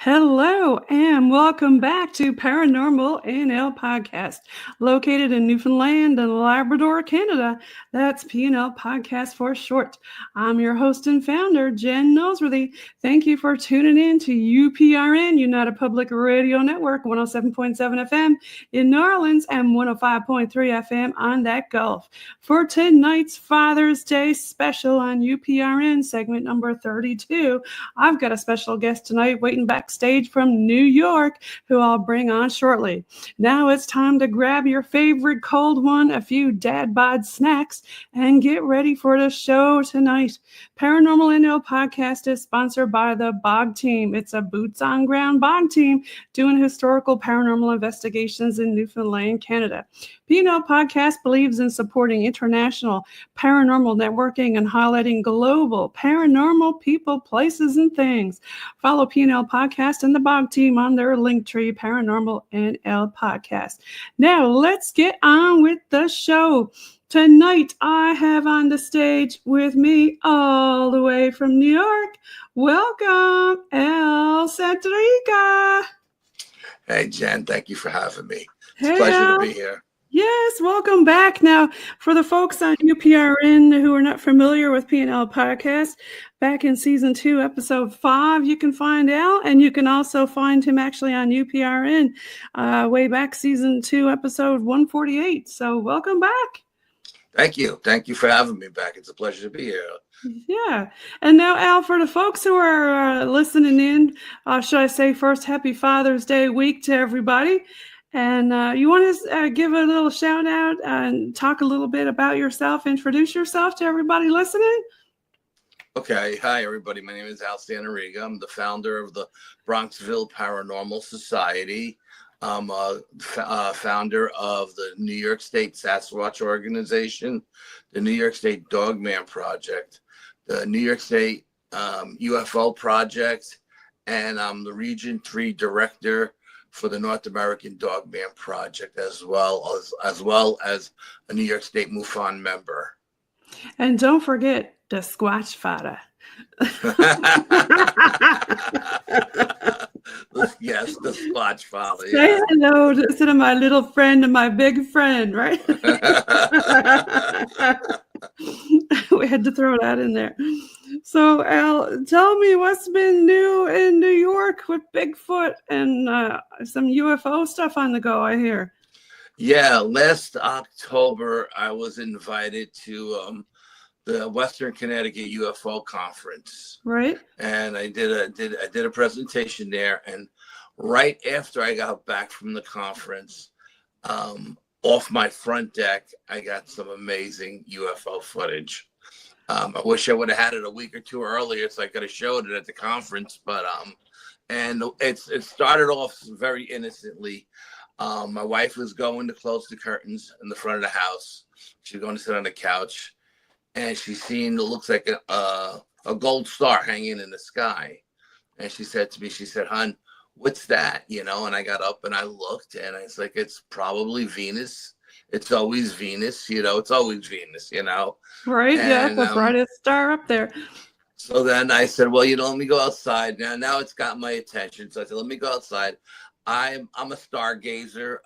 Hello and welcome back to ParanormalNL Podcast, located in Newfoundland and Labrador, Canada. That's PNL Podcast for short. I'm your host and founder, Jen Nosworthy. Thank you for tuning in to UPRN, United Public Radio Network, 107.7 FM in New Orleans and 105.3 FM on that Gulf. For tonight's Father's Day special on UPRN, segment number 32, I've got a special guest tonight waiting backstage from New York, who I'll bring on shortly. Now it's time to grab your favorite cold one, a few dad bod snacks, and get ready for the show tonight. ParanormalNL Podcast is sponsored by the Bog Team. It's a boots-on-ground Bog team doing historical paranormal investigations in Newfoundland, Canada. PNL Podcast believes in supporting international paranormal networking and highlighting global paranormal people, places, and things. Follow PNL Podcast and the Bog Team on their Linktree, ParanormalNL Podcast. Now, let's get on with the show. Tonight, I have on the stage with me all the way from New York. Welcome, El Santariga. Hey, Jen, thank you for having me. It's Hey, a pleasure Al. to be here. Yes, welcome back. Now, for the folks on UPRN who are not familiar with PNL Podcast, back in Season 2, Episode 5, you can find Al, and you can also find him actually on UPRN way back Season 2, Episode 148. So welcome back. Thank you. Thank you for having me back. It's a pleasure to be here. Yeah. And now, Al, for the folks who are listening in, should I say first, Happy Father's Day week to everybody. And you want to give a little shout out and talk a little bit about yourself, introduce yourself to everybody listening? Okay. Hi, everybody. My name is Al Santariga. I'm the founder of the Bronxville Paranormal Society. I'm a founder of the New York State Sasquatch Organization, the New York State Dogman Project, the New York State UFO Project, and I'm the Region 3 Director for the North American Dogman Project, as well as a New York State MUFON member. And don't forget the Squatchfather. Yes, the Squatchfather. Say Yeah. hello to my little friend and my big friend, right? We had to throw that in there. So, Al, tell me what's been new in New York with Bigfoot and some UFO stuff on the go, I hear. Yeah, last October, I was invited to the Western Connecticut UFO Conference. Right. And I did a presentation there. And right after I got back from the conference, off my front deck, I got some amazing UFO footage. I wish I would have had it a week or two earlier so I could have showed it at the conference. But and it started off very innocently. My wife was going to close the curtains in the front of the house. She was going to sit on the couch, and she seen, it looks like a gold star hanging in the sky. And she said to me, she said, "Hon, what's that?" You know, and I got up and I looked, and it's like, it's probably Venus. It's always Venus, you know, it's always Venus, you know. Right. And, yeah, the brightest star up there. So then I said, well, you know, let me go outside. Now it's got my attention. So I said, let me go outside. I'm a stargazer.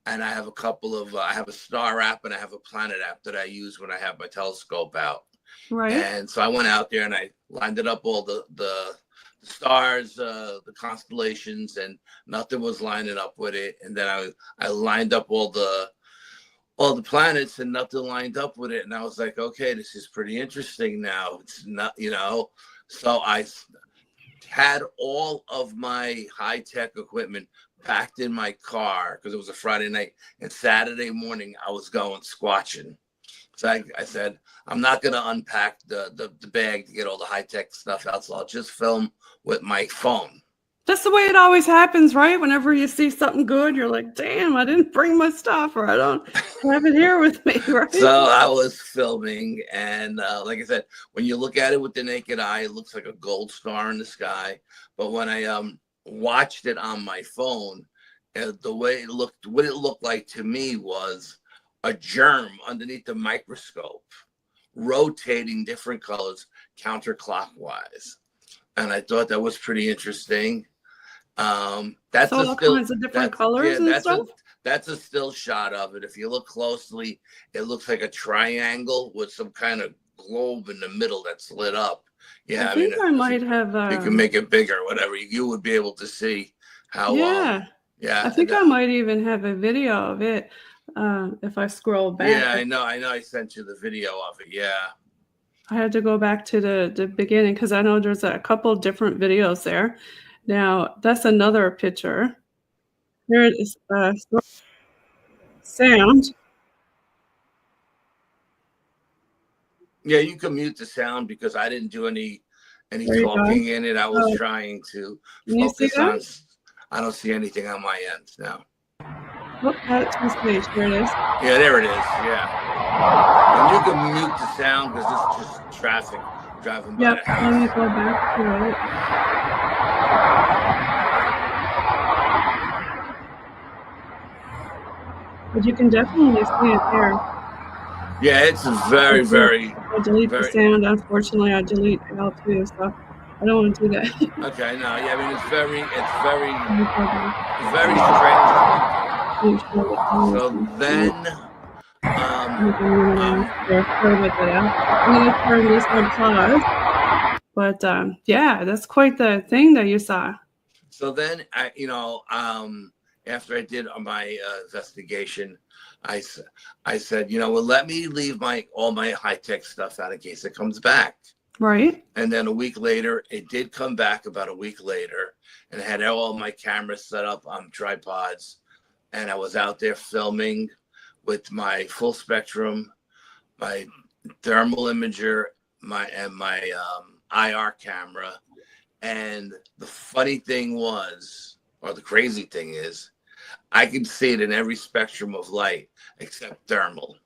And I have a couple of, I have a star app and I have a planet app that I use when I have my telescope out. Right. And so I went out there and I lined it up all the stars, the constellations, and nothing was lining up with it. And then I lined up all the planets and nothing lined up with it. And I was like, okay, this is pretty interesting now. It's not, you know, so I had all of my high-tech equipment packed in my car because it was a Friday night, and Saturday morning I was going squatching. So I said, I'm not going to unpack the bag to get all the high-tech stuff out, so I'll just film with my phone. That's the way it always happens, right? Whenever you see something good, you're like, damn, I didn't bring my stuff, or I don't have it here with me, right? So I was filming, and like I said, when you look at it with the naked eye, it looks like a gold star in the sky. But when I watched it on my phone, the way it looked, what it looked like to me was a germ underneath the microscope, rotating different colors counterclockwise. And I thought that was pretty interesting. That's so a all still. kinds of different colors and stuff. That's a still shot of it. If you look closely, it looks like a triangle with some kind of globe in the middle that's lit up. Yeah, I think I might have. You can make it bigger, whatever. You would be able to see how. Yeah. Yeah. I think I might even have a video of it if I scroll back. Yeah, I know. I sent you the video of it. Yeah. I had to go back to the beginning because I know there's a couple different videos there. Now, that's another picture. There it is. Sound. Yeah, you can mute the sound because I didn't do any talking in it. I was trying to focus on. I don't see anything on my end now. Oh, that's misplaced. There it is. Yeah, there it is. Yeah. And you can mute the sound because it's just traffic driving by. Yep, let me go back to it. But you can definitely see it there. Yeah, it's very, very. I delete the sound. Unfortunately, I delete L too, so I don't want to do that. Okay, no, yeah, I mean it's very strange. So then, I'm gonna turn this on pause. But yeah, that's quite the thing that you saw. So then, after I did my investigation, I said, well, let me leave all my high-tech stuff out in case it comes back. Right. And then a week later, it did come back about a week later, and I had all my cameras set up on tripods, and I was out there filming with my full spectrum, my thermal imager, my IR camera. And the funny thing was, or the crazy thing is, I can see it in every spectrum of light except thermal.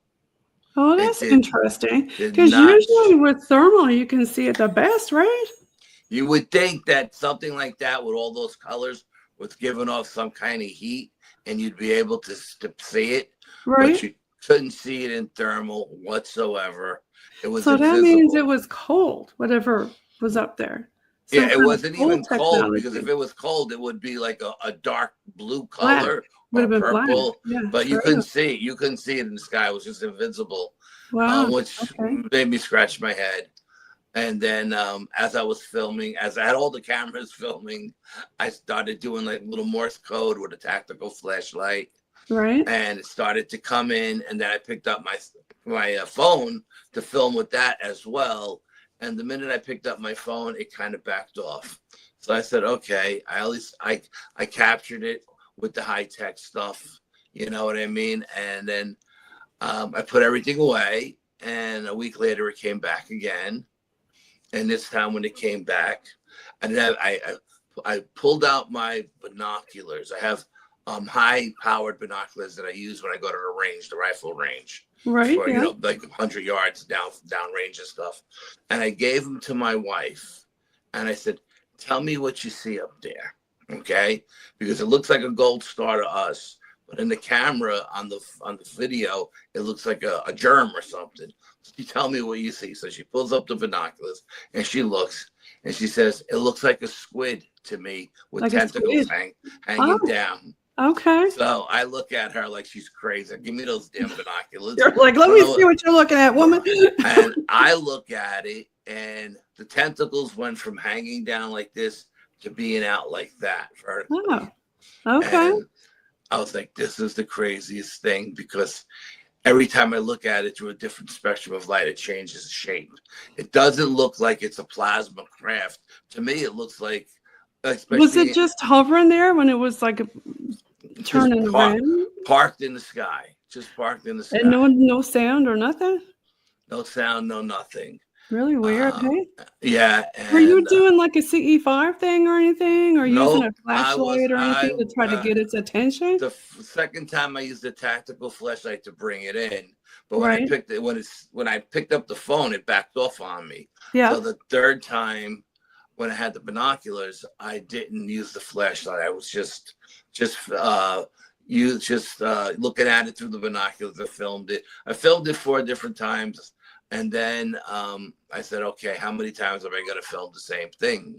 Oh, that's interesting. Because usually with thermal, you can see it the best, right? You would think that something like that with all those colors was giving off some kind of heat and you'd be able to see it. Right. But you couldn't see it in thermal whatsoever. It was so invisible. That means it was cold, whatever was up there. Yeah, it wasn't even cold because if it was cold, it would be like a dark blue color or purple. Yeah, but you couldn't see it. You couldn't see it in the sky. It was just invisible. Wow. Which made me scratch my head. And then as I was filming, as I had all the cameras filming, I started doing like little Morse code with a tactical flashlight. Right. And it started to come in. And then I picked up my phone to film with that as well. And the minute I picked up my phone, it kind of backed off. So I said, okay, I captured it with the high-tech stuff. You know what I mean? And then I put everything away. And a week later, it came back again. And this time when it came back, I pulled out my binoculars. I have high-powered binoculars that I use when I go to the range, the rifle range. Right. For, like 100 yards down range and stuff. And I gave them to my wife. And I said, tell me what you see up there. Okay? Because it looks like a gold star to us. But in the camera, on the video, it looks like a germ or something. So you tell me what you see. So she pulls up the binoculars and she looks. And she says, it looks like a squid to me with like tentacles hanging down. Okay. So I look at her like she's crazy. Give me those damn binoculars. You're like, let me see what you're looking at, woman. And I look at it, and the tentacles went from hanging down like this to being out like that. Oh, okay. And I was like, this is the craziest thing because every time I look at it through a different spectrum of light, it changes shape. It doesn't look like it's a plasma craft. To me, it looks like. Was it just hovering there when it was like turning around? Parked in the sky. Just parked in the sky. And no sound or nothing? No sound, no nothing. Really weird, hey? Yeah. Were you doing like a CE5 thing or anything? Or using a flashlight or anything to try to get its attention? The second time I used a tactical flashlight to bring it in. But when I picked up the phone, it backed off on me. Yeah. So the third time when I had the binoculars, I didn't use the flashlight. I was just looking at it through the binoculars. I filmed it 4 different times. And then I said, okay, how many times am I going to film the same thing,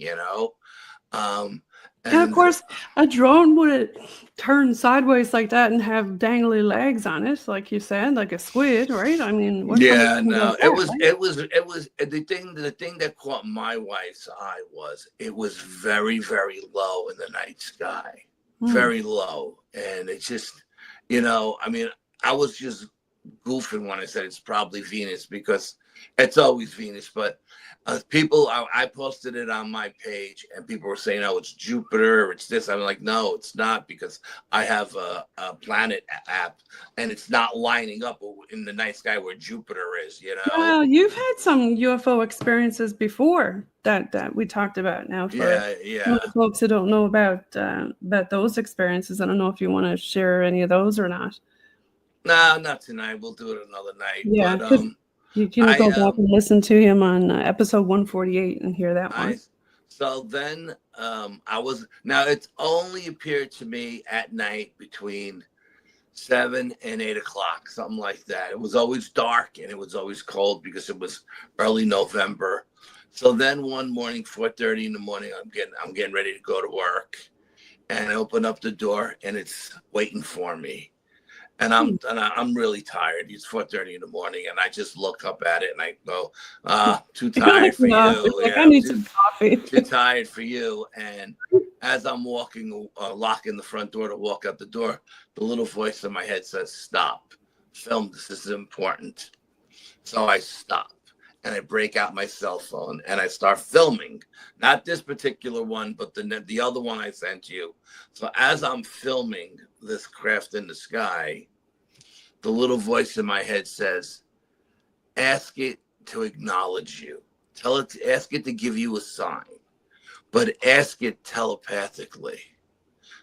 And of course, a drone wouldn't turn sideways like that and have dangly legs on it, like you said, like a squid, right? I mean, what yeah, kind of no, that, right? it was the thing that caught my wife's eye was it was very, very low in the night sky, very low. And it's just, I mean, I was just goofing when I said it's probably Venus because it's always Venus, but I posted it on my page and people were saying, oh, it's Jupiter or it's this. I'm like, no, it's not, because I have a planet app and it's not lining up in the night sky where Jupiter is, Well, you've had some UFO experiences before that we talked about. Now, for yeah. folks who don't know about those experiences, I don't know if you want to share any of those or not. No, not tonight. We'll do it another night. Yeah, but you can go back and listen to him on episode 148 and hear that one. So then now it's only appeared to me at night between 7 and 8 o'clock, something like that. It was always dark and it was always cold because it was early November. So then one morning, 4:30 in the morning, I'm getting ready to go to work, and I open up the door and it's waiting for me. And I'm really tired. It's 4:30 in the morning, and I just look up at it and I go, too tired for you. Like, I need some coffee. Too tired for you. And as I'm walking, locking the front door to walk out the door, the little voice in my head says, "Stop, film. This is important." So I stop and I break out my cell phone and I start filming. Not this particular one, but the other one I sent you. So as I'm filming this craft in the sky, the little voice in my head says, ask it to acknowledge you. Ask it to give you a sign, but ask it telepathically.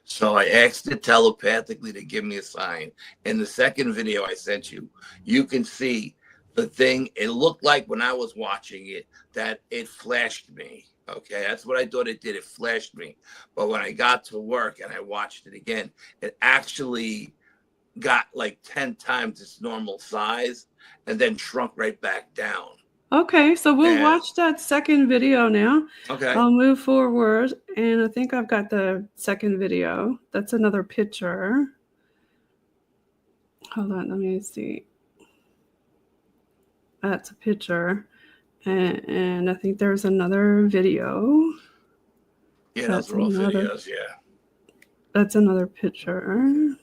So I asked it telepathically to give me a sign. In the second video I sent you, you can see the thing. It looked like when I was watching it that it flashed me. Okay, that's what I thought it did. It flashed me. But when I got to work and I watched it again, it actually got like 10 times its normal size and then shrunk right back down. Okay, so we'll watch that second video now. Okay. I'll move forward, and I think I've got the second video. That's another picture. Hold on, let me see. That's a picture. And I think there's another video. Yeah, those are all videos, yeah. That's another picture.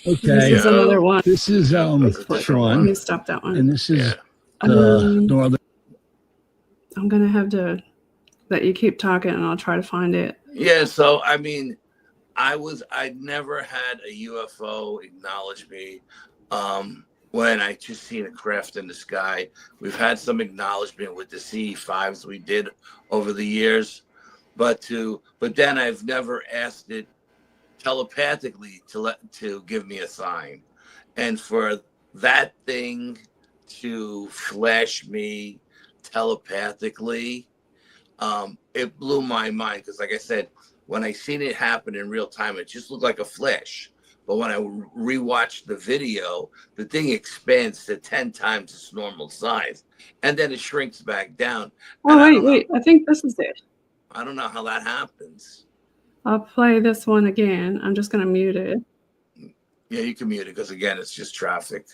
Okay. This is another one. This is Sean. Let me stop that one. And this is Northern. I'm going to have to let you keep talking and I'll try to find it. Yeah, so I mean, I'd never had a UFO acknowledge me. When I just seen a craft in the sky. We've had some acknowledgement with the CE5s we did over the years, but then I've never asked it telepathically to give me a sign. And for that thing to flash me telepathically, it blew my mind, because like I said, when I seen it happen in real time, it just looked like a flash. But when I rewatched the video, the thing expands to 10 times its normal size, and then it shrinks back down. Oh, wait, I think this is it. I don't know how that happens. I'll play this one again. I'm just going to mute it. Yeah, you can mute it, because again, it's just traffic.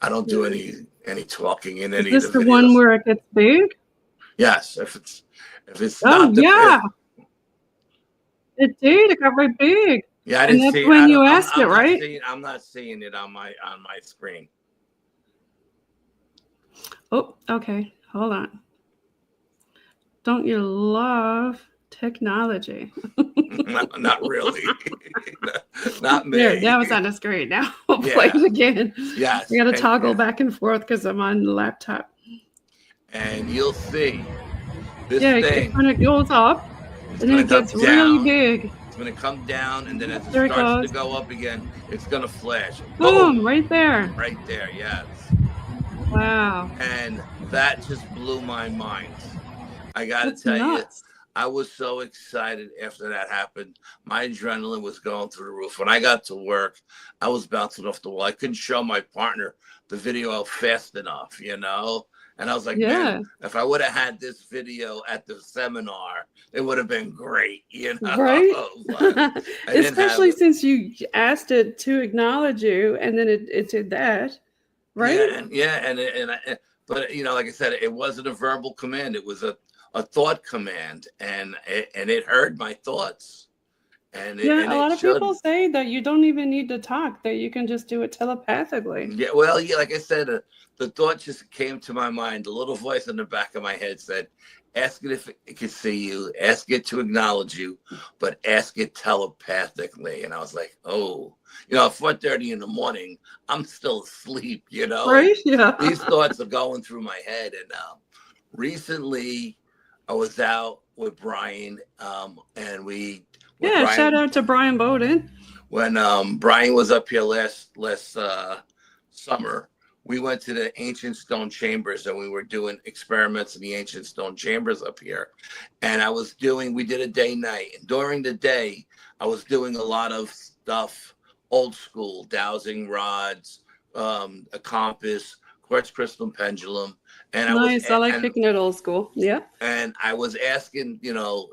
I don't do any talking in any of the videos. Is this the one where it gets big? Yes, if it's not it did. It got right big. Yeah, I didn't see it. That's when you asked it, right? I'm not seeing it on my screen. Oh, okay. Hold on. Don't you love technology? Not really. Not me. There, that was on the screen. Now we'll play it again. Yes. I got to toggle back and forth because I'm on the laptop. And you'll see this thing. It kind of goes up, and then it gets really big. It's going to come down, and then as it starts to go up again, it's going to flash. Boom, right there. Right there, yes. Wow. And that just blew my mind. I got to tell you, I was so excited after that happened. My adrenaline was going through the roof. When I got to work, I was bouncing off the wall. I couldn't show my partner the video fast enough, And I was like, Yeah. man, if I would have had this video at the seminar, it would have been great, you know. Right? But I didn't have Especially it. since you asked it to acknowledge you, and then it did that, right? But you know, like I said, it wasn't a verbal command; it was a thought command, and it heard my thoughts, and Yeah, a lot it of showed. people say that you don't even need to talk; that you can just do it telepathically. Yeah, well, yeah, like I said, the thought just came to my mind. The little voice in the back of my head said, "Ask it if it can see you. Ask it to acknowledge you, but ask it telepathically." And I was like, "Oh, you know, at 4:30 in the morning, I'm still asleep, you know." Right? Yeah. These thoughts are going through my head. And recently, I was out with Brian, and Yeah, shout out to Brian Bowden. when Brian was up here last summer. We went to the ancient stone chambers, and we were doing experiments in the ancient stone chambers up here. And we did a day night. And during the day, I was doing a lot of stuff, old school, dowsing rods, a compass, quartz crystal pendulum. And Nice. I like picking it old school. Yeah. And I was asking, you know,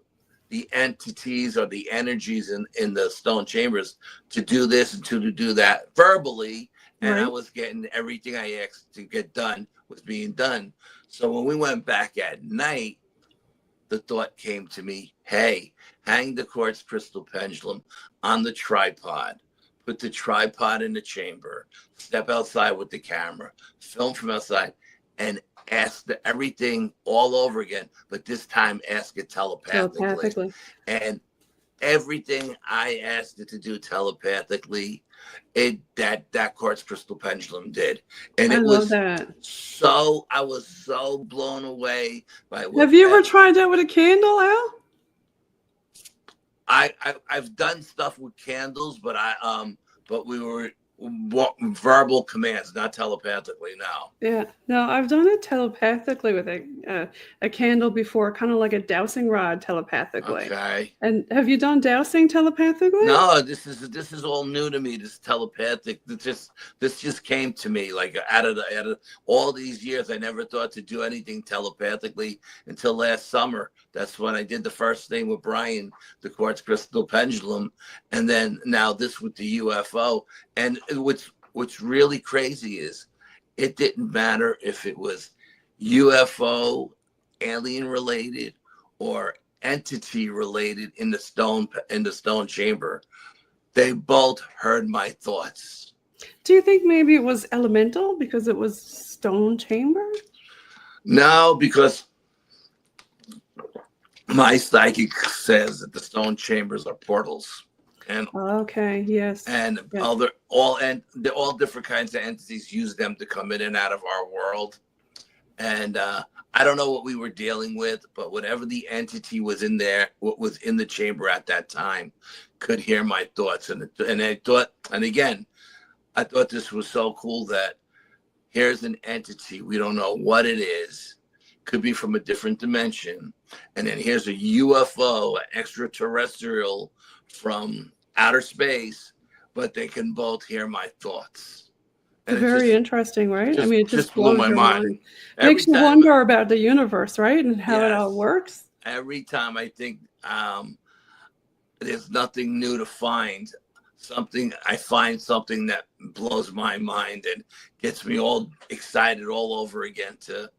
the entities or the energies in the stone chambers to do this and to do that verbally. And I was getting everything I asked to get done was being done. So when we went back at night, the thought came to me, hey, hang the quartz crystal pendulum on the tripod, put the tripod in the chamber, step outside with the camera, film from outside, and ask everything all over again, but this time ask it telepathically. And everything I asked it to do telepathically, that quartz crystal pendulum did. And I was so blown away by what. Have you ever tried that with a candle, Al? I've done stuff with candles, but we were verbal commands, not telepathically. No. Yeah, no, I've done it telepathically with a candle before, kind of like a dowsing rod telepathically. Okay. And have you done dowsing telepathically? No, this is all new to me. This telepathic. This just came to me like out of all these years. I never thought to do anything telepathically until last summer. That's when I did the first thing with Brian, the quartz crystal pendulum, and then now this with the UFO. And what's really crazy is it didn't matter if it was UFO, alien related, or entity related in the stone chamber. They both heard my thoughts. Do you think maybe it was elemental because it was stone chamber? No, because my psychic says that the stone chambers are portals. And okay, yes. And all different kinds of entities use them to come in and out of our world. And I don't know what we were dealing with, but whatever the entity was in there, what was in the chamber at that time, could hear my thoughts. And I thought, and again, I thought this was so cool that here's an entity, we don't know what it is, could be from a different dimension, and then here's a UFO, an extraterrestrial from outer space, but they can both hear my thoughts. And very interesting, right? I mean, it just blew my mind. Makes you wonder about the universe, right? And how it all works. Every time I think there's nothing new to find, I find something that blows my mind and gets me all excited all over again to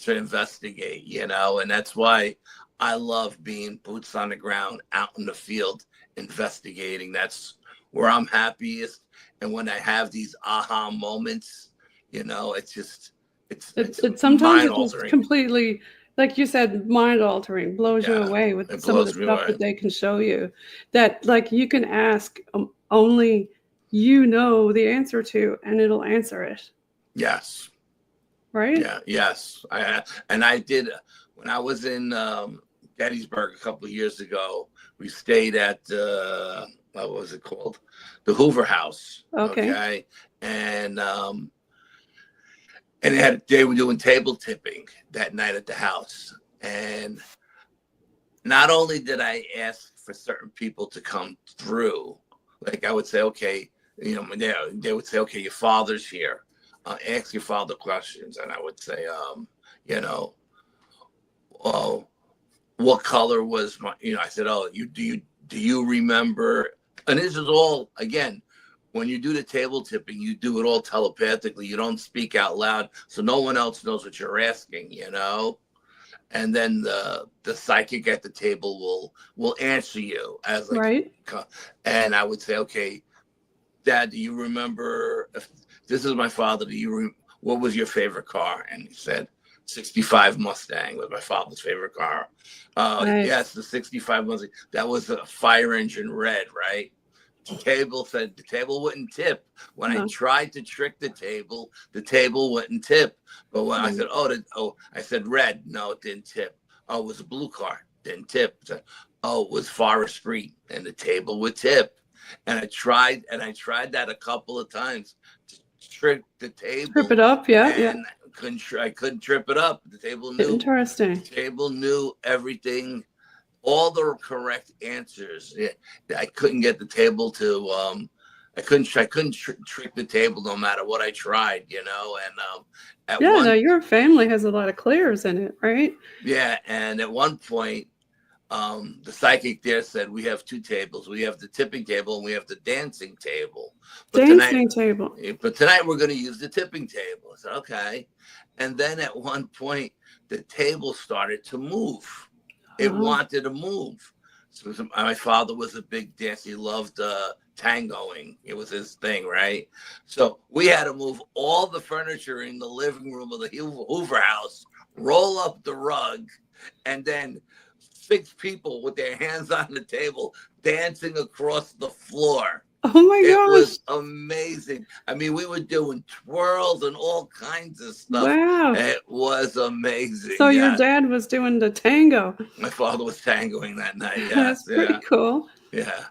investigate, you know. And that's why I love being boots on the ground, out in the field, investigating. That's where I'm happiest. And when I have these aha moments, you know, it's sometimes it's just completely, like you said, mind altering, blows you away with some of the stuff that they can show you that, like, you can ask only you know the answer to, and it'll answer it. Yes. Right? Yeah. Yes. I did when I was in Gettysburg a couple of years ago. We stayed at what was it called? The Hoover House. Okay. And they were doing table tipping that night at the house. And not only did I ask for certain people to come through, like I would say, okay, you know, they would say, okay, your father's here. ask your father questions, and I would say, you know, oh, what color was my, you know, I said, oh, do you remember? And this is all, again, when you do the table tipping, you do it all telepathically. You don't speak out loud, so no one else knows what you're asking, you know? And then the psychic at the table will answer you as like, right. And I would say, okay, Dad, do you remember, if this is my father, what was your favorite car? And he said, 65 Mustang was my father's favorite car. Nice. Yes, the 65 Mustang. That was a fire engine red, right? The table said the table wouldn't tip. When I tried to trick the table wouldn't tip. But when I said, I said red, no, it didn't tip. Oh, it was a blue car, didn't tip. Said, oh, it was Forest Street, and the table would tip. And I tried that a couple of times to trick the table. Trip it up, yeah. I couldn't trip it up. The table knew. Interesting. The table knew everything, all the correct answers. I couldn't get the table to. I couldn't trick the table no matter what I tried, you know. And your family has a lot of clears in it, right? Yeah, and at one point, the psychic there said, we have two tables. We have the tipping table and we have the dancing table. But tonight we're going to use the tipping table. I said, okay. And then at one point, the table started to move. It wanted to move. So my father was a big dancer. He loved tangoing. It was his thing, right? So we had to move all the furniture in the living room of the Hoover house, roll up the rug, and then 6 people with their hands on the table dancing across the floor. Oh my gosh. It was amazing. I mean, we were doing twirls and all kinds of stuff. Wow. It was amazing. So your dad was doing the tango. My father was tangoing that night. Yes. That's pretty cool. Yeah.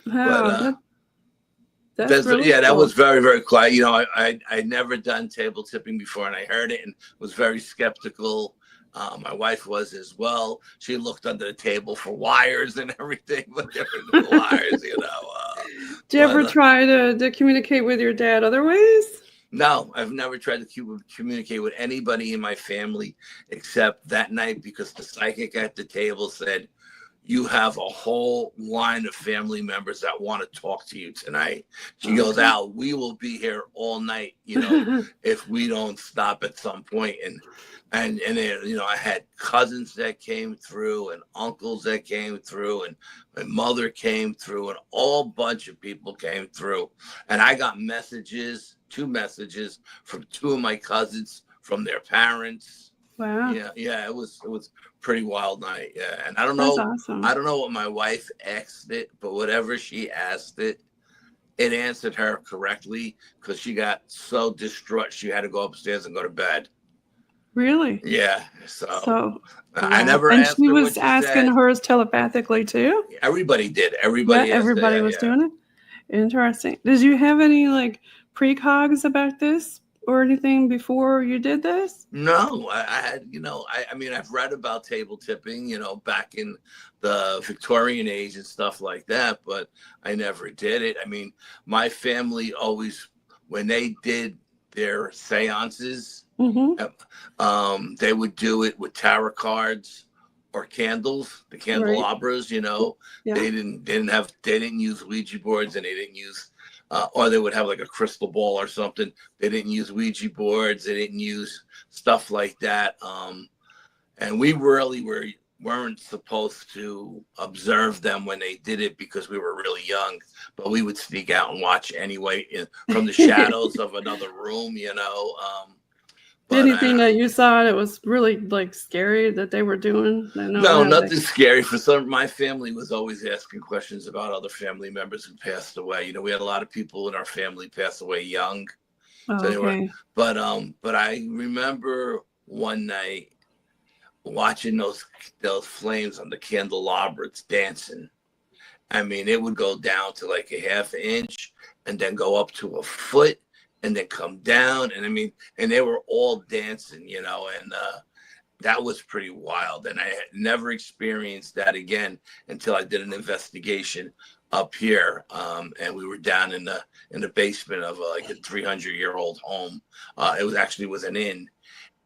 Wow. But, that's really cool. That was very, very quiet. You know, I'd never done table tipping before, and I heard it and was very skeptical. My wife was as well. She looked under the table for wires and everything, but there were no wires, you know. Did you ever try to communicate with your dad other ways? No, I've never tried to communicate with anybody in my family except that night, because the psychic at the table said, you have a whole line of family members that want to talk to you tonight. She goes, Al, we will be here all night, you know, if we don't stop at some point. And you know, I had cousins that came through and uncles that came through, and my mother came through, and all bunch of people came through. And I got 2 messages from 2 of my cousins from their parents. Wow. Yeah, it was pretty wild night. Yeah. And I don't know. That's awesome. I don't know what my wife asked it, but whatever she asked it answered her correctly, because she got so distraught she had to go upstairs and go to bed. Really? Yeah. So I never and asked she her was what she asking said. hers telepathically too? Everybody did. Everybody was doing it. Interesting. Did you have any like precogs about this or anything before you did this? No, I had, you know, I mean, I've read about table tipping, you know, back in the Victorian age and stuff like that, but I never did it. I mean, my family always, when they did their seances, they would do it with tarot cards or candles, the candelabras, you know. They didn't use Ouija boards, and they didn't use or they would have like a crystal ball or something. They didn't use Ouija boards. They didn't use stuff like that. And we really weren't supposed to observe them when they did it, because we were really young. But we would sneak out and watch anyway from the shadows of another room, you know. Anything that you saw that was really like scary that they were doing? No, nothing scary. My family was always asking questions about other family members who passed away. You know, we had a lot of people in our family pass away young. But I remember one night watching those flames on the candelabras dancing. I mean, it would go down to like a half inch and then go up to a foot and then come down. And I mean, and they were all dancing, you know, that was pretty wild. And I had never experienced that again until I did an investigation up here. And we were down in the basement of like a 300-year-old home. It was an inn,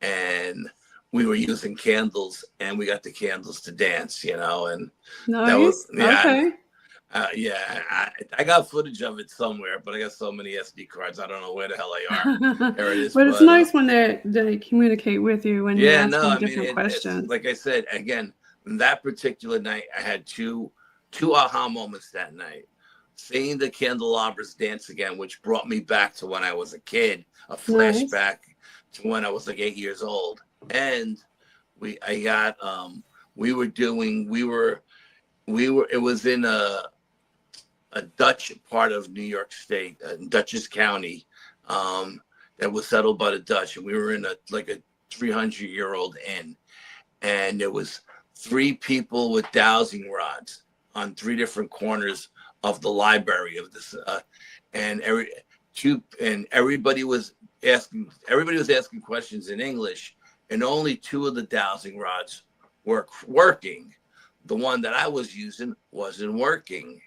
and we were using candles, and we got the candles to dance, and Nice. that was, Okay. I got footage of it somewhere, but I got so many SD cards, I don't know where the hell they are. There it is. But it's nice when they communicate with you when you ask them different questions. Like I said, again, that particular night, I had two aha moments that night. Seeing the candelabras dance again, which brought me back to when I was a kid, a flashback to when I was like 8 years old. And it was in a Dutch part of New York State, Dutchess County, that was settled by the Dutch. And we were in a 300-year-old inn. And there was 3 people with dowsing rods on 3 different corners of the library of this. And everybody was asking questions in English, and only 2 of the dowsing rods were working. The one that I was using wasn't working.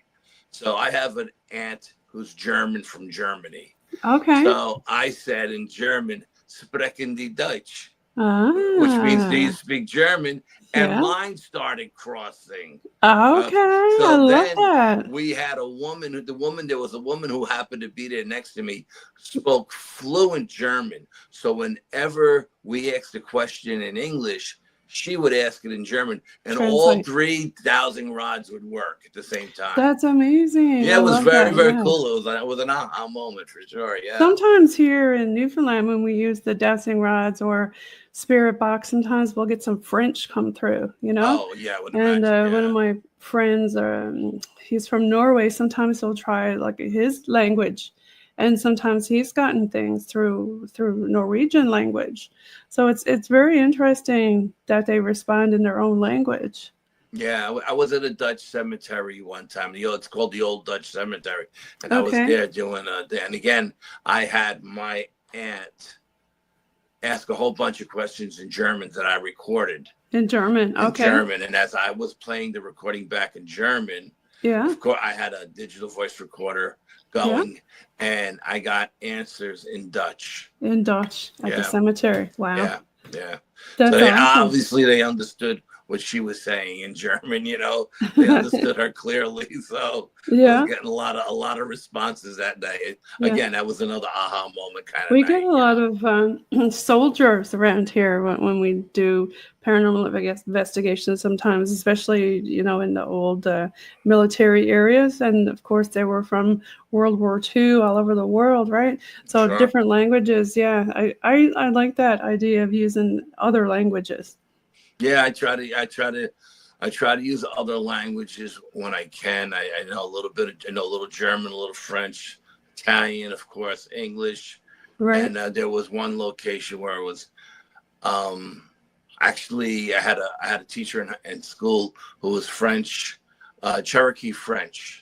So I have an aunt who's German from Germany. Okay. So I said in German, "Sprechen die Deutsch," which means, do you speak German? And mine started crossing. Okay, So I love then that. we had there was a woman who happened to be there next to me, spoke fluent German. So whenever we asked a question in English, she would ask it in German, and all 3 dowsing rods would work at the same time. That's amazing. Yeah, it was very cool. It was an aha moment for sure. Yeah. Sometimes here in Newfoundland, when we use the dowsing rods or spirit box, sometimes we'll get some French come through. Oh yeah. One of my friends, he's from Norway. Sometimes he'll try like his language, and sometimes he's gotten things through Norwegian language. So it's very interesting that they respond in their own language. Yeah, I was at a Dutch cemetery one time. It's called the Old Dutch Cemetery, and I was there doing and again, I had my aunt ask a whole bunch of questions in German that I recorded. In German, okay. And as I was playing the recording back in German, of course, I had a digital voice recorder going, and I got answers in Dutch. In Dutch at the cemetery. Wow. Yeah. That's so awesome. Obviously they understood what she was saying in German, they understood her clearly. So I was getting a lot of responses that day. Again, that was another aha moment kind of We night, get a lot of soldiers around here when we do paranormal investigations sometimes, especially, in the old military areas. And of course, they were from World War II all over the world, right? So different languages. Yeah, I like that idea of using other languages. Yeah, I try to use other languages when I can. I know a little bit. I know a little German, a little French, Italian, of course, English. Right. And there was one location where it was, actually, I had a teacher in school who was French, Cherokee French,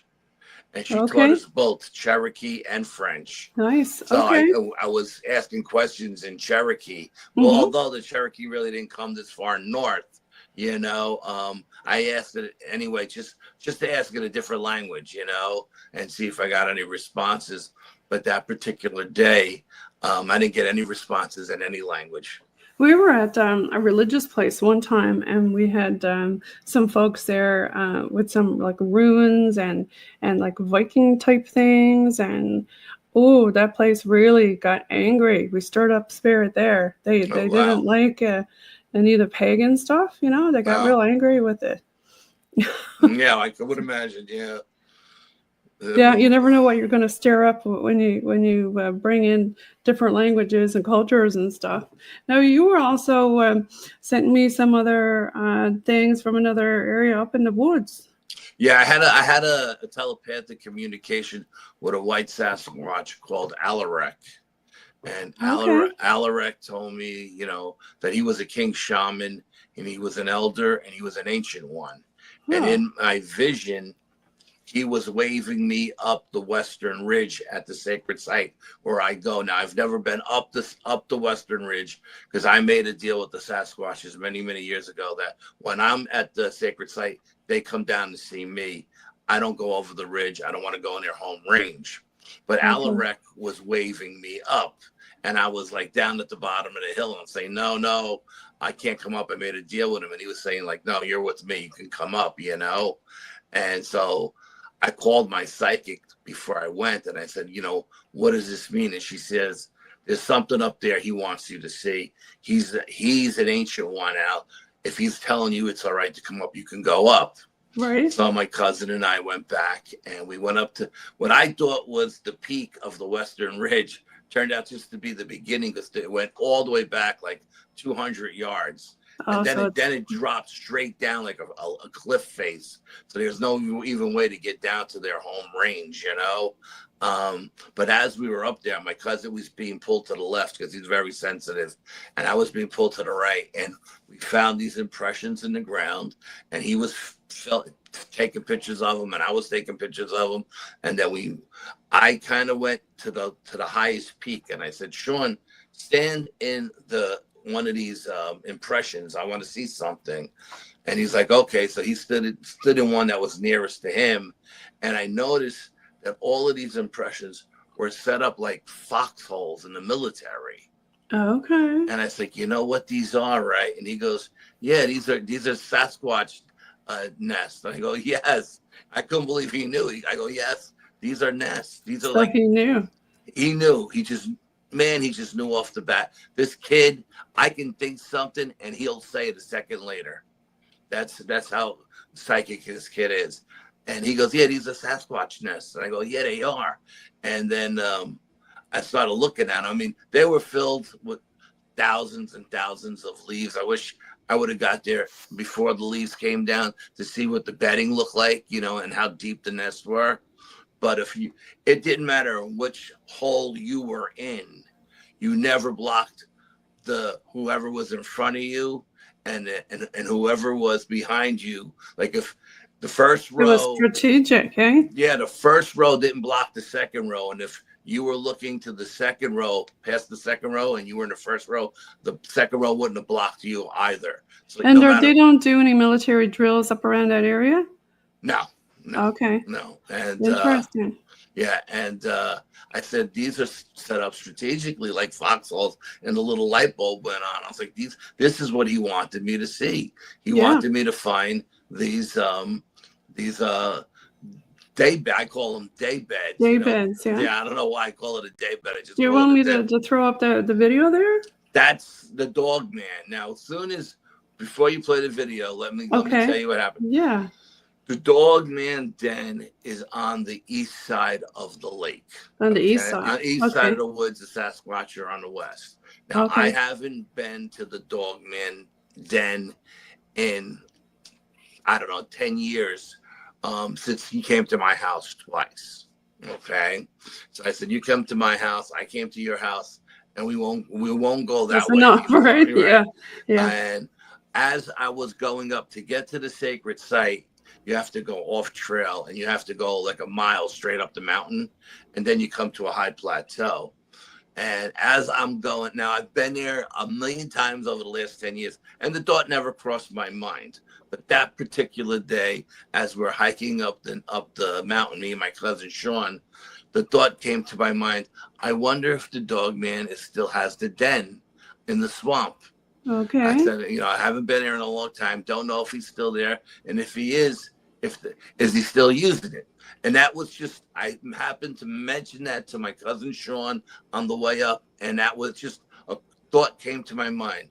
and she taught us both Cherokee and French. Nice. So I was asking questions in Cherokee. Well, although the Cherokee really didn't come this far north, I asked it anyway, just to ask it a different language, and see if I got any responses. But that particular day, I didn't get any responses in any language. We were at a religious place one time, and we had some folks there with some like ruins and like Viking type things. And that place really got angry. We stirred up spirit there. They didn't like any of the pagan stuff. They got real angry with it. Yeah, I would imagine. Yeah. Yeah, you never know what you're going to stir up when you bring in different languages and cultures and stuff. Now, you were also sending me some other things from another area up in the woods. Yeah, I had a telepathic communication with a white Sasquatch called Alfred. And Alfred told me, that he was a king shaman, and he was an elder, and he was an ancient one. And in my vision, he was waving me up the Western Ridge at the sacred site where I go. Now, I've never been up the Western Ridge because I made a deal with the Sasquatches many, many years ago that when I'm at the sacred site, they come down to see me. I don't go over the ridge. I don't want to go in their home range. But Alaric was waving me up, and I was like down at the bottom of the hill and saying, no, I can't come up. I made a deal with him, and he was saying like, no, you're with me. You can come up, And so I called my psychic before I went, and I said, what does this mean? And she says, there's something up there he wants you to see. He's an ancient one, Al. If he's telling you it's all right to come up, you can go up. Right. So my cousin and I went back, and we went up to what I thought was the peak of the Western Ridge. Turned out just to be the beginning because it went all the way back like 200 yards. And then it dropped straight down like a cliff face. So there's no even way to get down to their home range, But as we were up there, my cousin was being pulled to the left because he's very sensitive. And I was being pulled to the right. And we found these impressions in the ground. And he was taking pictures of them. And I was taking pictures of them. And then I kind of went to the highest peak. And I said, Sean, stand in one of these impressions. I want to see something. And he's like, okay. So he stood in one that was nearest to him. And I noticed that all of these impressions were set up like foxholes in the military. Okay. And I said, you know what these are, right? And he goes, yeah, these are Sasquatch nests. And I go, yes. I couldn't believe he knew. I go, yes, these are nests. These are he knew. He knew. He just knew off the bat. This kid, I can think something and he'll say it a second later. That's how psychic this kid is. And he goes, yeah, these are Sasquatch nests. And I go, yeah, they are. And then I started looking at them. I mean, they were filled with thousands and thousands of leaves. I wish I would have got there before the leaves came down to see what the bedding looked like, and how deep the nests were. But it didn't matter which hole you were in, you never blocked whoever was in front of you and whoever was behind you. Like if the first row, it was strategic, eh? Yeah, the first row didn't block the second row, and if you were looking to the second row, past the second row, and you were in the first row, the second row wouldn't have blocked you either. So and they don't do any military drills up around that area? No. Okay. No. And interesting. And I said, these are set up strategically like foxholes, and the little light bulb went on. I was like, this is what he wanted me to see. He wanted me to find these I call them day beds. Day beds, yeah. Yeah, I don't know why I call it a day bed. Do you want me to throw up the video there? That's the Dogman. Now, before you play the video, let me tell you what happened. Yeah. The Dogman den is on the east side of the lake. On the east side. On the east side of the woods, the Sasquatch are on the west. Now, I haven't been to the Dogman den in, 10 years since he came to my house twice. Okay. So I said, you come to my house, I came to your house, and we won't go that way. Enough, right? Yeah. And as I was going up to get to the sacred site, you have to go off trail, and you have to go like a mile straight up the mountain, and then you come to a high plateau. And as I'm going, now I've been there a million times over the last 10 years, and the thought never crossed my mind. But that particular day, as we're hiking up the mountain, me and my cousin Sean, the thought came to my mind, I wonder if the Dogman still has the den in the swamp. Okay. I said, I haven't been there in a long time. Don't know if he's still there. And if he is, is he still using it? And that was just, I happened to mention that to my cousin Sean on the way up. And that was just a thought came to my mind.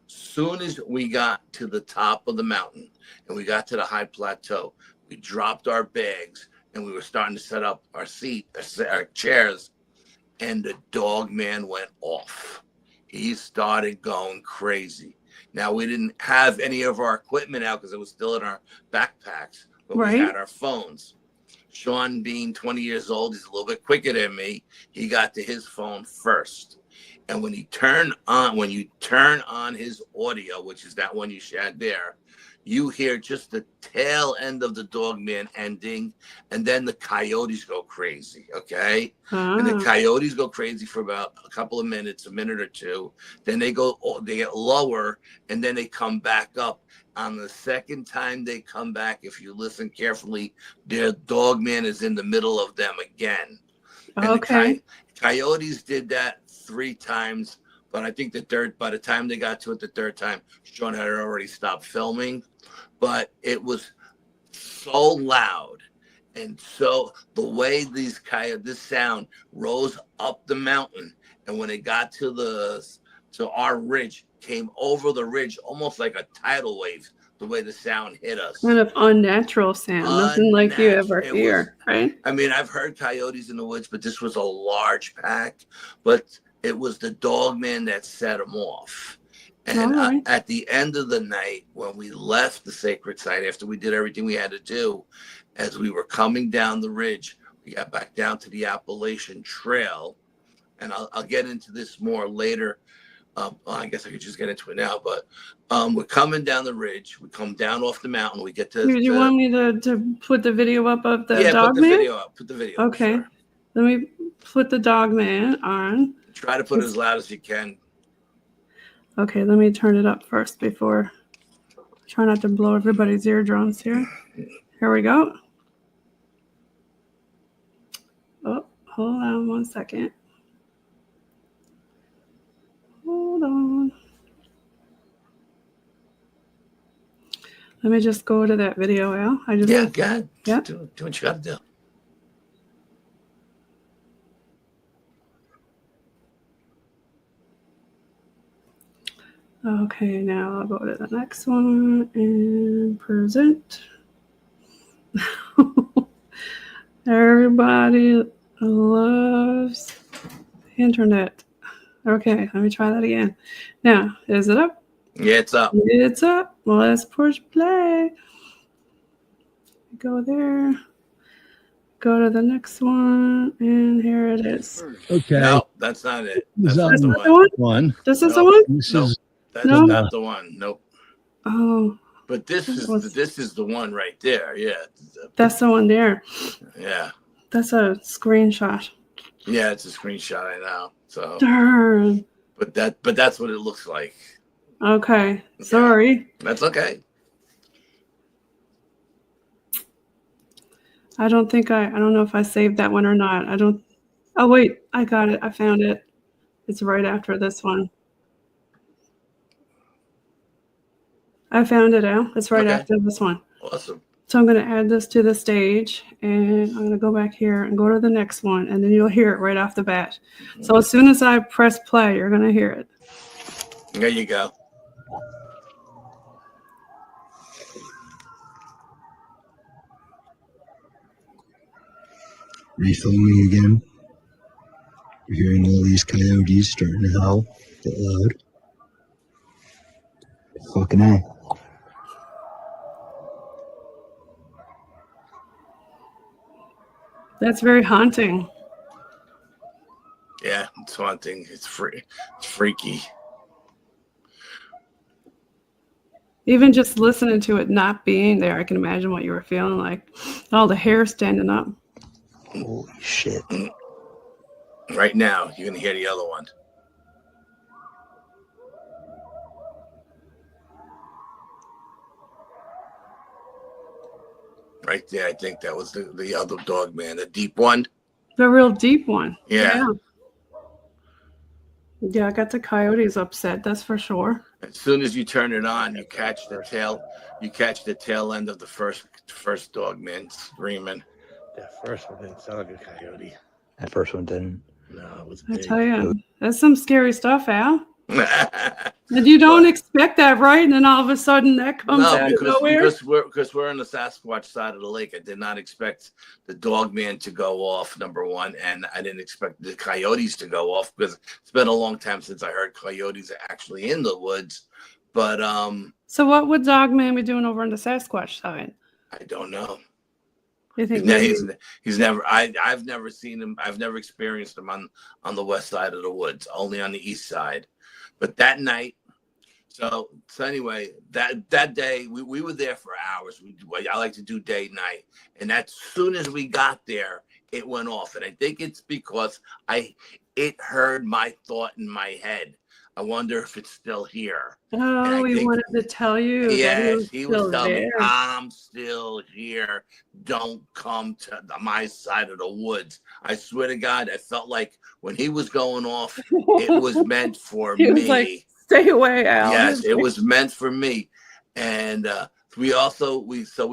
Soon as we got to the top of the mountain and we got to the high plateau, we dropped our bags and we were starting to set up our chairs. And the Dogman went off. He started going crazy. Now, we didn't have any of our equipment out because it was still in our backpacks, but we had our phones. Sean, being 20 years old, he's a little bit quicker than me. He got to his phone first. And when you turn on his audio, which is that one you shared there, you hear just the tail end of the Dogman ending, and then the coyotes go crazy, okay? And the coyotes go crazy for about a couple of minutes, a minute or two. Then they get lower, and then they come back up. On the second time they come back, if you listen carefully, their Dogman is in the middle of them again. And Okay. the coyotes did that 3 times, but I think by the time they got to it the third time, Sean had already stopped filming. But it was so loud, and so the way this sound rose up the mountain, and when it got to our ridge, came over the ridge almost like a tidal wave. The way the sound hit us, Kind of unnatural sound, nothing like you ever hear, right? I mean, I've heard coyotes in the woods, but this was a large pack. But it was the Dogman that set them off. And at the end of the night, when we left the sacred site, after we did everything we had to do, as we were coming down the ridge, we got back down to the Appalachian Trail. And I'll get into this more later. I guess I could just get into it now, but we're coming down the ridge. We come down off the mountain. We get to. Do you want me to put the video up of the Dogman? Yeah, put the video up. Put the video up. Okay. Sure. Let me put the Dogman on. Try to put it as loud as you can. Okay, let me turn it up first before. Try not to blow everybody's eardrums here. Here we go. Oh, hold on 1 second. Hold on. Let me just go to that video, Al. Yeah, go ahead. Yeah. Do what you got to do. Okay, now I'll go to the next one and present. Everybody loves the internet. Okay, let me try that again. Now, is it up? Yeah, it's up. It's up. Well, let's push play. Go there. Go to the next one, and here it is. Okay. No, that's not it. That's Is not That's the not one. the one? This is No. the one? This Nope. is That's No? not the one. Nope. Oh, But this is the one right there. Yeah. that's the one there. Yeah. That's a screenshot. Yeah, it's a screenshot I know. So Darn. but that's what it looks like. Okay. Sorry. That's okay. I don't know if I saved that one or not. Oh, wait. I got it. I found it. It's right after this one. I found it, Al. It's right Okay. after this one. Awesome. So I'm going to add this to the stage, and I'm going to go back here and go to the next one, and then you'll hear it right off the bat. So as soon as I press play, you're going to hear it. There you go. Refilming again. You're hearing all these coyotes starting to howl, get loud. Fucking A. That's very haunting. Yeah, it's haunting. It's freaky. Even just listening to it not being there, I can imagine what you were feeling like. All the hair standing up. Holy shit. Right now, you're gonna hear the other one. Right there, I think that was the other Dogman, the deep one. The real deep one. Yeah. Yeah, I got the coyotes upset, that's for sure. As soon as you turn it on, you catch the tail. You catch the tail end of the first Dogman screaming. That first one didn't sound like a coyote. That first one didn't. No, it was I big. tell you, that's some scary stuff, Al. No, And you don't expect that, right? And then all of a sudden that comes out of nowhere. because we're on the Sasquatch side of the lake. I did not expect the Dogman to go off, number one, and I didn't expect the coyotes to go off because it's been a long time since I heard coyotes actually in the woods. But So what would Dogman be doing over on the Sasquatch side? I don't know. You think He's never. I've never seen him. I've never experienced him on the west side of the woods. Only on the east side. But that night, So anyway, that day we were there for hours. I like to do day night, and as soon as we got there, it went off. And I think it's because it heard my thought in my head. I wonder if it's still here. Oh, he wanted to tell you. Yes, he was telling me, there. I'm still here. Don't come to my side of the woods. I swear to God, I felt like when he was going off, it was meant for He me. was like, stay away, Al. Yes, it was meant for me. And we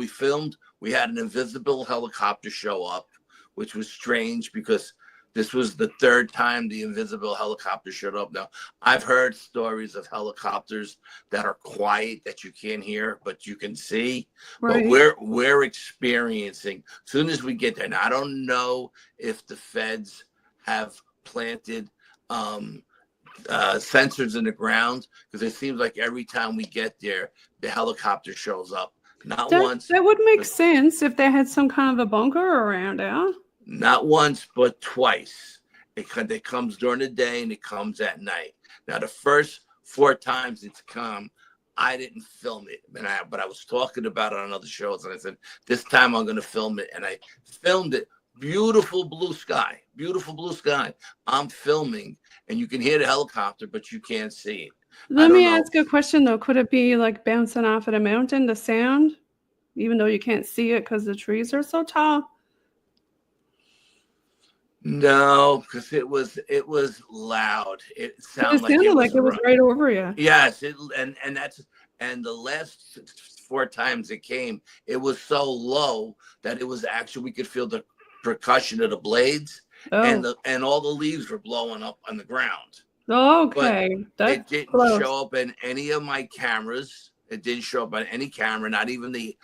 filmed. We had an invisible helicopter show up, which was strange because this was the third time the invisible helicopter showed up. Now, I've heard stories of helicopters that are quiet, that you can't hear, but you can see. Right. But we're experiencing, as soon as we get there. Now, I don't know if the feds have planted sensors in the ground, because it seems like every time we get there, the helicopter shows up. Not once. That would make sense if they had some kind of a bunker around, Al. Not once, but twice. It comes during the day and it comes at night. Now, the first 4 times it's come, I didn't film it, but I was talking about it on other shows, and I said, this time I'm going to film it, and I filmed it. Beautiful blue sky. I'm filming, and you can hear the helicopter, but you can't see it. Let me ask you a question, though. Could it be like bouncing off of the mountain, the sound, even though you can't see it because the trees are so tall? No, because it was loud. It sounded like it was right over you. Yes, and the last 4 times it came, it was so low that it was actually, we could feel the percussion of the blades, and all the leaves were blowing up on the ground. Okay, but it didn't show up in any of my cameras. It didn't show up on any camera, not even the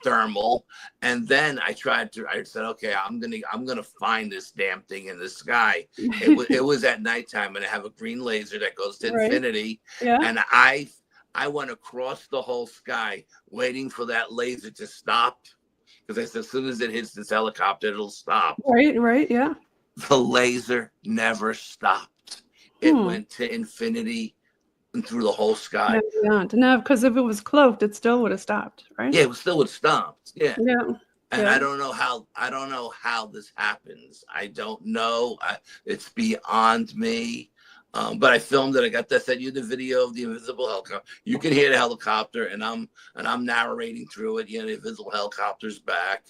thermal. And then I said, okay, I'm gonna find this damn thing in the sky. It was at nighttime, and I have a green laser that goes to infinity. Yeah. And I went across the whole sky waiting for that laser to stop, because I said, as soon as it hits this helicopter, it'll stop. Right, yeah. The laser never stopped. It went to infinity and through the whole sky. No, because if it was cloaked, it still would have stopped, right? Yeah, it still would have stopped. Yeah. Yeah. And I don't know how this happens. I don't know. It's beyond me. But I filmed it. I sent you the video of the invisible helicopter. You can hear the helicopter, and I'm narrating through it. You know, the invisible helicopter's back,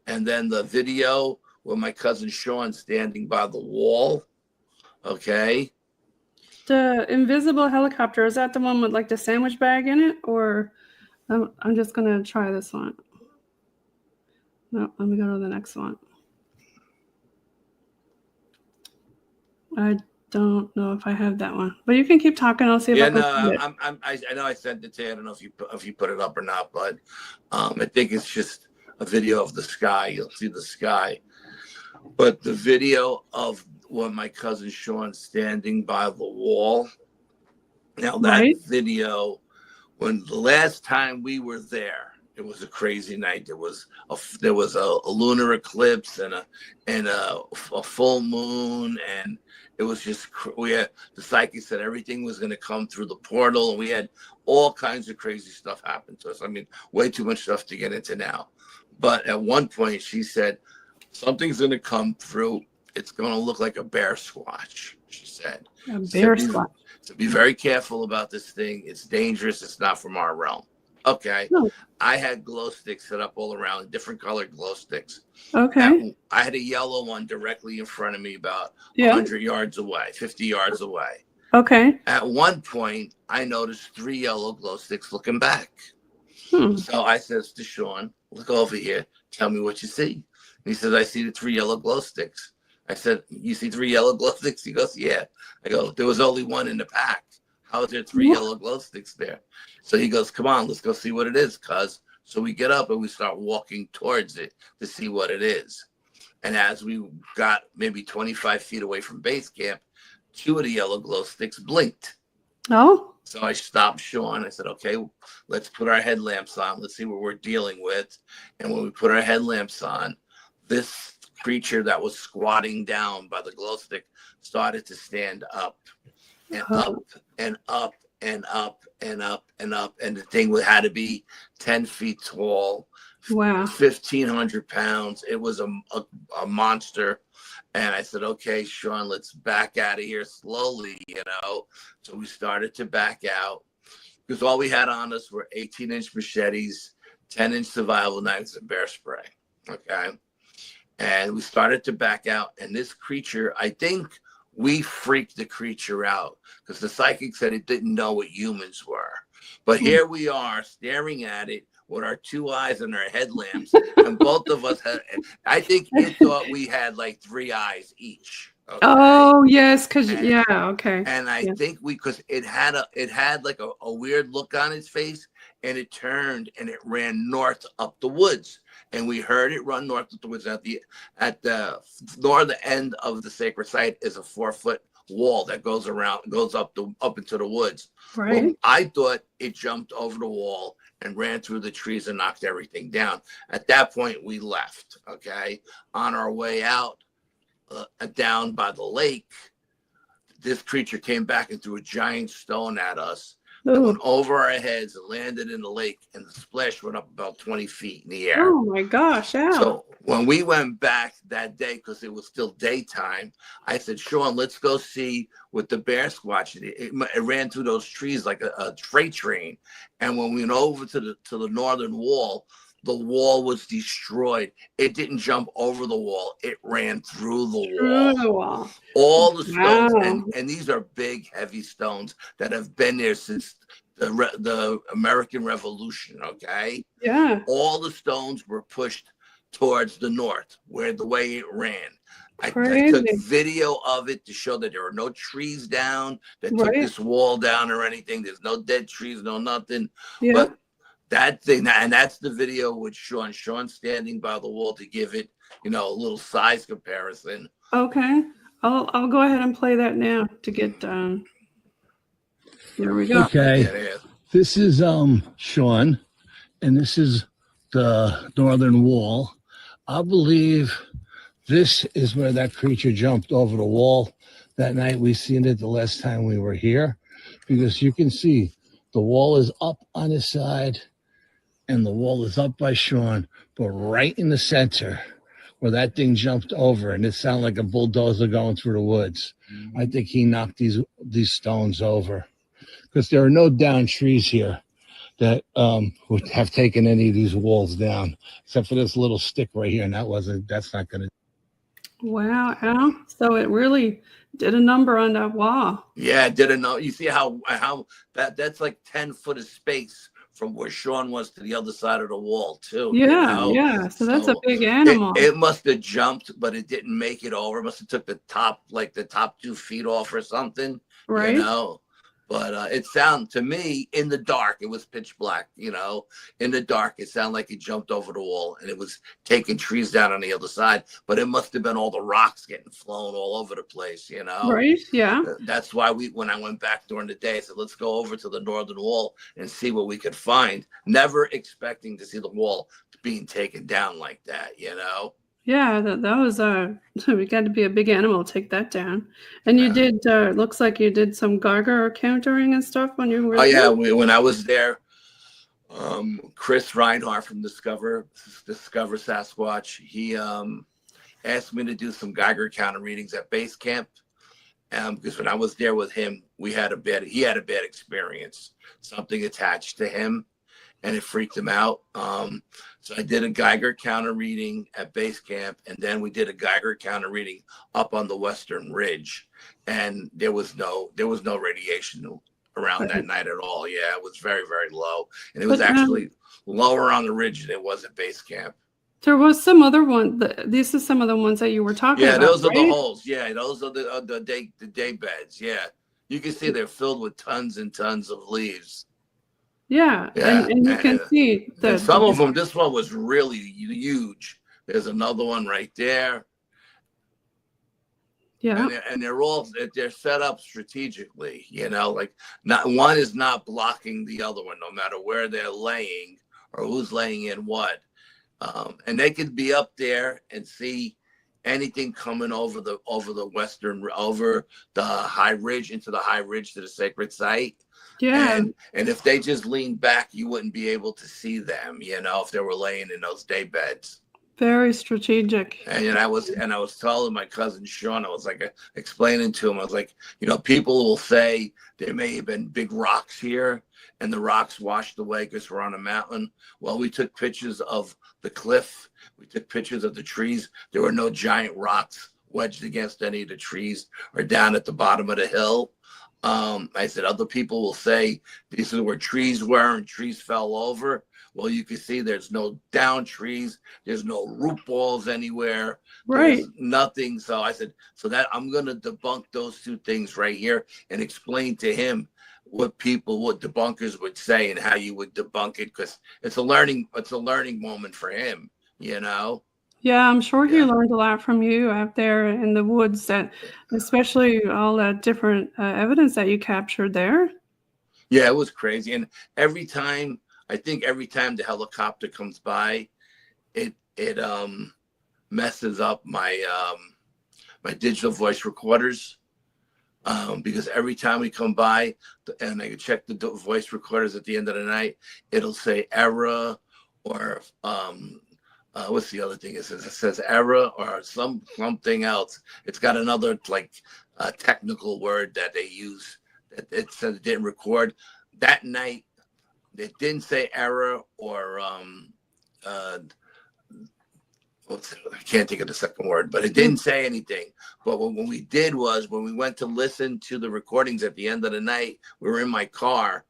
and then the video with my cousin Sean standing by the wall. Okay. The invisible helicopter, is that the one with like the sandwich bag in it? Or I'm just going to try this one. No, let me go to the next one. I don't know if I have that one, but you can keep talking. I'll see if I can see it. I know I sent it to you. I don't know if you put it up or not, but I think it's just a video of the sky. You'll see the sky. But the video of when my cousin Sean standing by the wall. Now that video, when the last time we were there, it was a crazy night. There was a lunar eclipse and a full moon, and it was just, we had, the psychic said everything was going to come through the portal, and we had all kinds of crazy stuff happen to us. I mean, way too much stuff to get into now. But at one point she said, something's going to come through. It's going to look like a bear squatch, she said. A bear squatch. So be very careful about this thing. It's dangerous. It's not from our realm. Okay. No. I had glow sticks set up all around, different colored glow sticks. Okay. I had a yellow one directly in front of me about 100 yards away, 50 yards away. Okay. At one point, I noticed 3 yellow glow sticks looking back. So I says to Sean, look over here. Tell me what you see. And he says, I see the 3 yellow glow sticks. I said, you see 3 yellow glow sticks? He goes, yeah. I go, there was only one in the pack. How is there 3 yellow glow sticks there? So he goes, come on, let's go see what it is, cuz. So we get up and we start walking towards it to see what it is. And as we got maybe 25 feet away from base camp, 2 of the yellow glow sticks blinked. Oh. So I stopped Sean. I said, okay, let's put our headlamps on. Let's see what we're dealing with. And when we put our headlamps on, this creature that was squatting down by the glow stick started to stand up and up and up and up and up and up. And the thing had to be 10 feet tall, Wow. 1,500 pounds. It was a monster. And I said, okay, Sean, let's back out of here slowly, you know. So we started to back out because all we had on us were 18-inch machetes, 10-inch survival knives, and bear spray. Okay. And we started to back out. And this creature, I think we freaked the creature out because the psychic said it didn't know what humans were. But here we are staring at it with our two eyes and our headlamps. And both of us had, I think it thought we had like 3 eyes each. Okay? Oh, yes. Because, yeah, okay. And I think because it had like a weird look on its face, and it turned and it ran north up the woods. And we heard it run north up the woods. At the northern end of the sacred site is a 4-foot wall that goes up into the woods. Right. Well, I thought it jumped over the wall and ran through the trees and knocked everything down. At that point, we left. Okay. On our way out, down by the lake, this creature came back and threw a giant stone at us. That went over our heads and landed in the lake, and the splash went up about 20 feet in the air. Oh my gosh! Ow. So when we went back that day, because it was still daytime, I said, Sean, let's go see what the bear squatch did. It ran through those trees like a freight train. And when we went over to the northern wall, the wall was destroyed. It didn't jump over the wall. It ran through the wall. All the stones, and these are big, heavy stones that have been there since the American Revolution, okay? Yeah. All the stones were pushed towards the north, where the way it ran. I took video of it to show that there were no trees down that took this wall down or anything. There's no dead trees, no nothing. Yeah. But that thing, and that's the video with Sean. Sean standing by the wall to give it, a little size comparison. Okay. I'll go ahead and play that now to get there we go. Okay. Yeah. This is Sean, and this is the northern wall. I believe this is where that creature jumped over the wall that night. We seen it the last time we were here, because you can see the wall is up on his side and the wall is up by Sean, but right in the center where that thing jumped over, and it sounded like a bulldozer going through the woods. I think he knocked these stones over, because there are no down trees here that would have taken any of these walls down, except for this little stick right here, and that's not going to. Wow, Al. So it really did a number on that wall. Yeah, it did a number. You see how that's like 10 foot of space from where Sean was to the other side of the wall too. Yeah, yeah. So that's a big animal. It must have jumped, but it didn't make it over. It must have took the top 2 feet off or something. Right. But it sounded to me in the dark. It was pitch black. In the dark, it sounded like it jumped over the wall and it was taking trees down on the other side. But it must have been all the rocks getting flown all over the place. Right. Yeah. That's why when I went back during the day, I said, let's go over to the northern wall and see what we could find. Never expecting to see the wall being taken down like that. Yeah, that was we got to be a big animal to take that down. And you did looks like you did some Geiger countering and stuff when you were there. When I was there, Chris Reinhardt from Discover Sasquatch, he asked me to do some Geiger counter readings at base camp. Because when I was there with him, he had a bad experience. Something attached to him, and it freaked him out. So I did a Geiger counter reading at base camp, and then we did a Geiger counter reading up on the Western Ridge, and there was no radiation around that night at all. Yeah, it was very, very low, and it was actually lower on the ridge than it was at base camp. There was some other one. This is some of the ones that you were talking about. Yeah, those are the holes. Yeah, those are the day beds. Yeah, you can see they're filled with tons and tons of leaves. Yeah, and you can see that some of them. This one was really huge. There's another one right there. Yeah, and they're set up strategically. Like not one is not blocking the other one, no matter where they're laying or who's laying in what. And they could be up there and see anything coming over the high ridge into the high ridge to the sacred site. Yeah. And if they just leaned back, you wouldn't be able to see them, if they were laying in those day beds. Very strategic. And I was telling my cousin Sean, I was like explaining to him, I was like, people will say there may have been big rocks here and the rocks washed away because we're on a mountain. Well, we took pictures of the cliff. We took pictures of the trees. There were no giant rocks wedged against any of the trees or down at the bottom of the hill. I said, other people will say these are where trees were and trees fell over. Well, you can see there's no down trees. There's no root balls anywhere. Right. There's nothing. So I said, that I'm going to debunk those two things right here and explain to him what debunkers would say and how you would debunk it. Because it's a learning moment for him, Yeah, I'm sure he learned a lot from you out there in the woods, especially all that different evidence that you captured there. Yeah, it was crazy. And every time the helicopter comes by, it messes up my my digital voice recorders. Because every time we come by and I check the voice recorders at the end of the night, it'll say error or what's the other thing? It says error or something else. It's got another technical word that they use. It says it didn't record that night. It didn't say error or I can't think of the second word, but it didn't say anything. But what we did was when we went to listen to the recordings at the end of the night, we were in my car.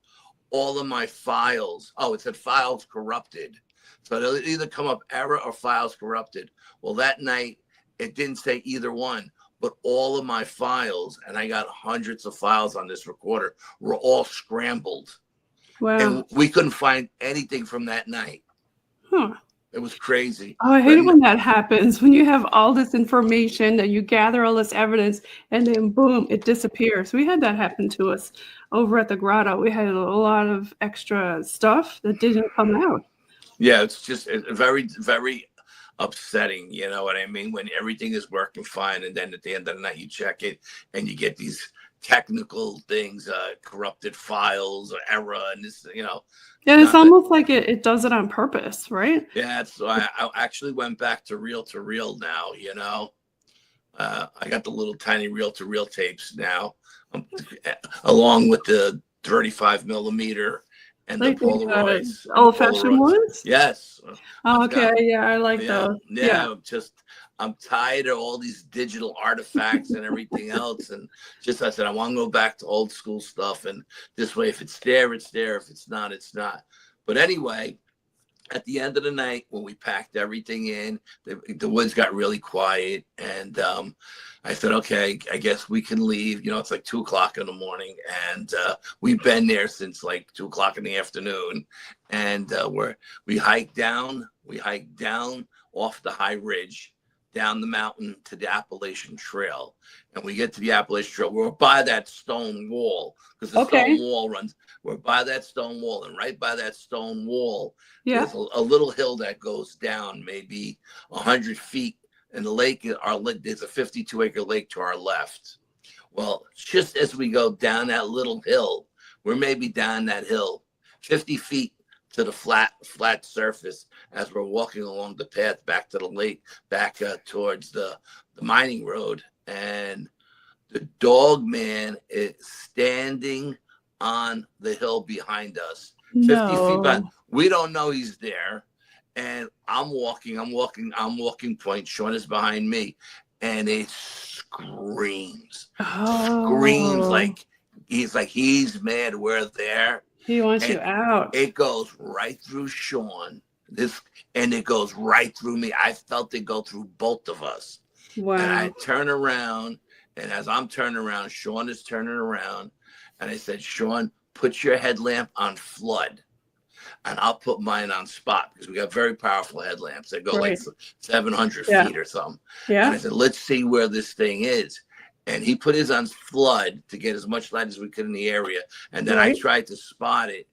All of my files. It said files corrupted. So it'll either come up error or files corrupted. Well, that night, it didn't say either one, but all of my files, and I got hundreds of files on this recorder, were all scrambled. Wow. And we couldn't find anything from that night. Huh. It was crazy. Oh, I hate it when that happens, when you have all this information and you gather all this evidence and then boom, it disappears. We had that happen to us over at the grotto. We had a lot of extra stuff that didn't come out. Yeah, it's just very, very upsetting. You know what I mean? When everything is working fine, and then at the end of the night you check it and you get these technical things, corrupted files or error, and this, Yeah, it's almost like it does it on purpose, right? Yeah, so I actually went back to reel now. I got the little tiny reel-to-reel tapes now, along with the 35 millimeter. And the Polaroids. Old-fashioned ones? Yes. Oh, okay. Yeah, I like those. Yeah. I'm tired of all these digital artifacts and everything else. And I said, I want to go back to old school stuff. And this way, if it's there, it's there. If it's not, it's not. But anyway, at the end of the night, when we packed everything in, the woods got really quiet. And I said, okay, I guess we can leave. It's like 2:00 in the morning. And we've been there since like 2:00 in the afternoon. And we hiked down off the high ridge, down the mountain to the Appalachian Trail. And we get to the Appalachian Trail. We're by that stone wall because the stone wall runs. We're by that stone wall, and right by that stone wall, there's a little hill that goes down maybe 100 feet. And the lake, there's a 52-acre lake to our left. Well, just as we go down that little hill, we're maybe down that hill 50 feet to the flat surface as we're walking along the path back to the lake, back towards the mining road. And the Dogman is standing on the hill behind us, 50 feet back. We don't know he's there. And I'm walking point. Sean is behind me. And it screams like he's mad we're there. He wants you out. It goes right through Sean. And it goes right through me. I felt it go through both of us. Wow. And I turn around, and as I'm turning around, Sean is turning around. And I said, Sean, put your headlamp on flood. And I'll put mine on spot because we got very powerful headlamps that go like 700 feet or something. Yeah. And I said, let's see where this thing is. And he put his on flood to get as much light as we could in the area. And then I tried to spot it.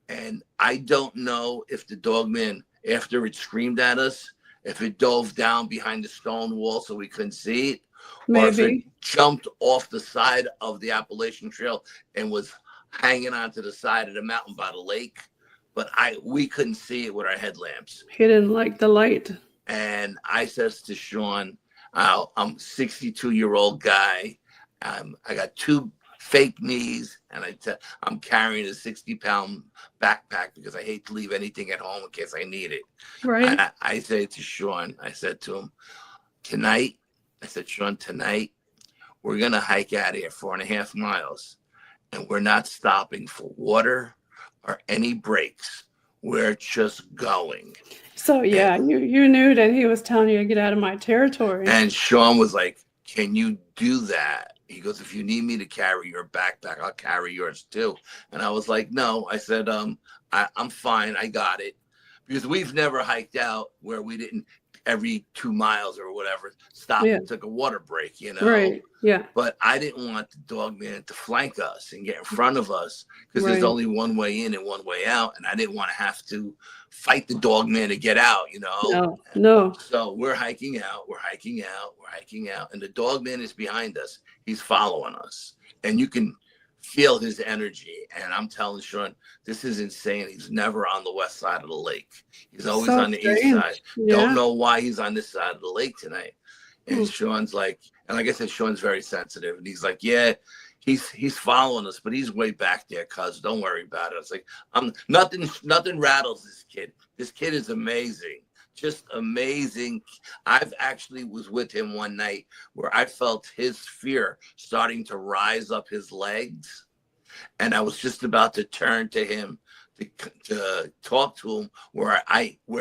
And I don't know if the Dogman, after it screamed at us if it dove down behind the stone wall so we couldn't see it, or if it Maybe. jumped off the side of the Appalachian Trail and was hanging onto the side of the mountain by the lake. But we couldn't see it with our headlamps. He didn't like the light. And I says to Sean, I'm a 62-year-old guy. I got 2 fake knees, and I'm carrying a 60-pound backpack because I hate to leave anything at home in case I need it. Right. I say to Sean, I said to him, tonight, I said, Sean, tonight, we're going to hike out of here 4.5 miles, and we're not stopping for water or any breaks. We're just going. So, yeah, you knew that he was telling you to get out of my territory. And Sean was like, can you do that? He goes, if you need me to carry your backpack, I'll carry yours too. And I was like, no. I said, I'm fine. I got it. Because we've never hiked out where we didn't every 2 miles or whatever stop and took a water break, you know? Right. Yeah. But I didn't want the dogman to flank us and get in front of us because there's only one way in and one way out. And I didn't want to have to fight the dogman to get out, you know? No. So we're hiking out, and the dogman is behind us. He's following us. And you can feel his energy. And I'm telling Sean, this is insane. He's never on the west side of the lake. He's always on the east side. Yeah. Don't know why he's on this side of the lake tonight. And Sean's like, and like I said, Sean's very sensitive. And he's like, yeah, he's following us, but he's way back there, cuz don't worry about it. It's like, nothing rattles this kid. This kid is amazing. Just amazing. I've actually was with him one night where I felt his fear starting to rise up his legs. And I was just about to turn to him to talk to him where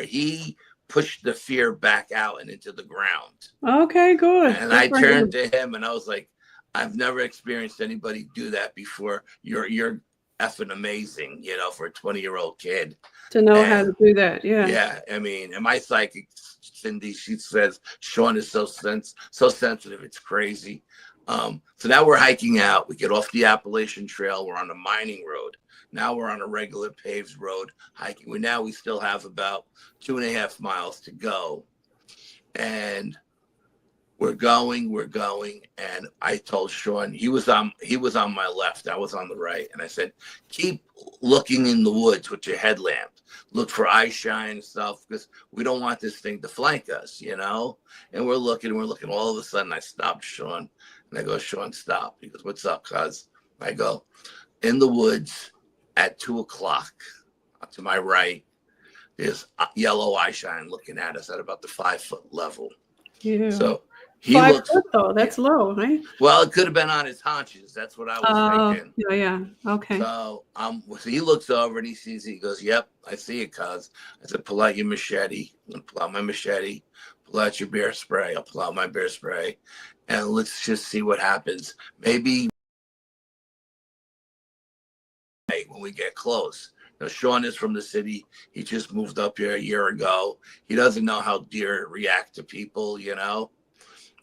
he pushed the fear back out and into the ground. Okay, good. And I turned to him and I was like, I've never experienced anybody do that before. You're effing amazing, you know, for a 20-year-old kid. To know how to do that, yeah. Yeah, I mean, and my psychic, Cindy, she says, Sean is so sensitive, it's crazy. So now we're hiking out. We get off the Appalachian Trail. We're on a mining road. Now we're on a regular paved road hiking. We still have about 2.5 miles to go. And we're going, and I told Sean, he was on my left, I was on the right, and I said, keep looking in the woods with your headlamp. Look for eye shine and stuff, because we don't want this thing to flank us, you know? And we're looking. All of a sudden, I stopped Sean, and I go, Sean, stop. He goes, what's up, cuz? I go, in the woods at 2:00, to my right, there's yellow eye shine looking at us at about the 5-foot level. Yeah. So he 5 foot though, that's low, right? Well, it could have been on his haunches. That's what I was thinking. Yeah. Okay. So so he looks over and he sees it. He goes, yep, I see it, cuz. I said, pull out your machete. I'm gonna pull out my machete. Pull out your bear spray. I'll pull out my bear spray. And let's just see what happens. Maybe when we get close. Now, Sean is from the city. He just moved up here a year ago. He doesn't know how deer react to people, you know?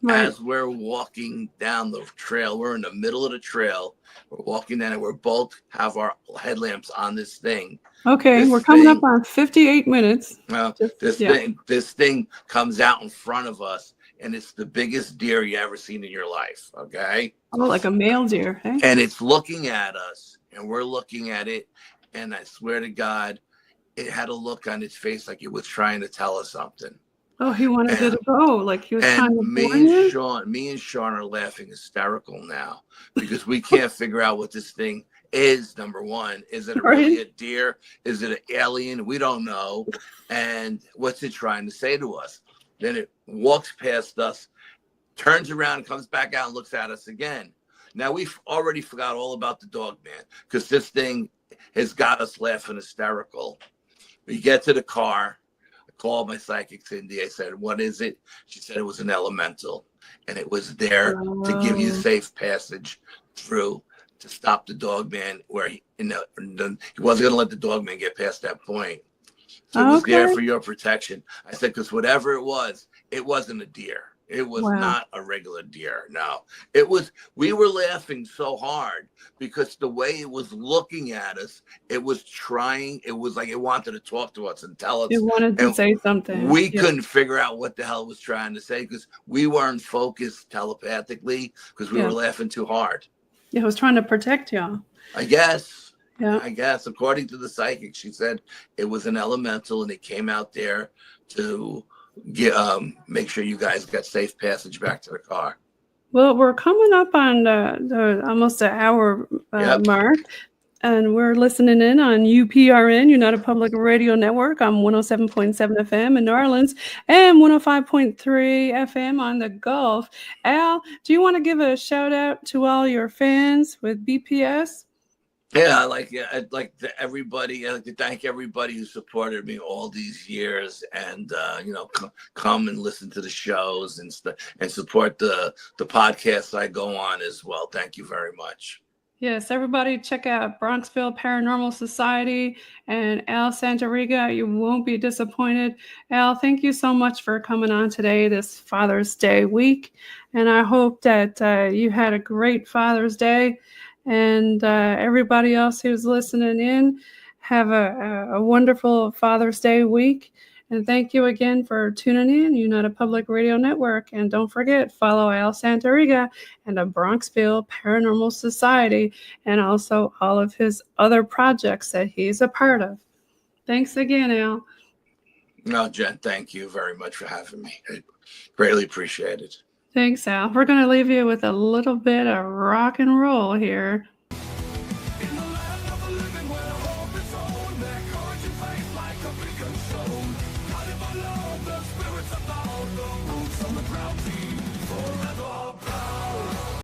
Right. As we're walking down the trail, we're in the middle of the trail. We're walking down and we both have our headlamps on this thing. Okay, we're coming up on 58 minutes. Well, this thing comes out in front of us, and it's the biggest deer you ever seen in your life, okay? Oh, like a male deer, hey? And it's looking at us, and we're looking at it, and I swear to God, it had a look on its face like it was trying to tell us something. Oh, he wanted to go, like he was trying to me and Sean are laughing hysterical now because we can't figure out what this thing is. Number one, is it really a deer? Is it an alien? We don't know. And what's it trying to say to us? Then it walks past us, turns around, comes back out and looks at us again. Now we've already forgot all about the dogman because this thing has got us laughing hysterical. We get to the car. Called my psychic Cindy. I said, what is it? She said it was an elemental, and it was there to give you safe passage through to stop the dogman where he wasn't going to let the dogman get past that point. So it was there for your protection. I said, because whatever it wasn't a deer. It was Wow. not a regular deer. No, it was, we were laughing so hard because the way it was looking at us, it was like it wanted to talk to us and tell us. It wanted to and say something. We Yeah. couldn't figure out what the hell it was trying to say because we weren't focused telepathically because we Yeah. were laughing too hard. It was trying to protect y'all. I guess. Yeah. I guess, according to the psychic, she said it was an elemental and it came out there to make sure you guys got safe passage back to the car. Well, we're coming up on the almost an hour Yep. mark, and we're listening in on UPRN, United Public Radio Network, on 107.7 FM in New Orleans and 105.3 FM on the Gulf. Al, do you want to give a shout out to all your fans with BPS? Yeah, I'd like to everybody. I'd like to thank everybody who supported me all these years, and come and listen to the shows and support the podcasts I go on as well. Thank you very much. Yes, everybody check out Bronxville Paranormal Society and Al Santariga. You won't be disappointed. Al, thank you so much for coming on today, this Father's Day week, and I hope that you had a great Father's Day. And everybody else who's listening in, have a wonderful Father's Day week. And thank you again for tuning in, United Public Radio Network. And don't forget, follow Al Santariga and the Bronxville Paranormal Society, and also all of his other projects that he's a part of. Thanks again, Al. No, Jen, thank you very much for having me. I greatly appreciate it. Thanks, Al. We're going to leave you with a little bit of rock and roll here.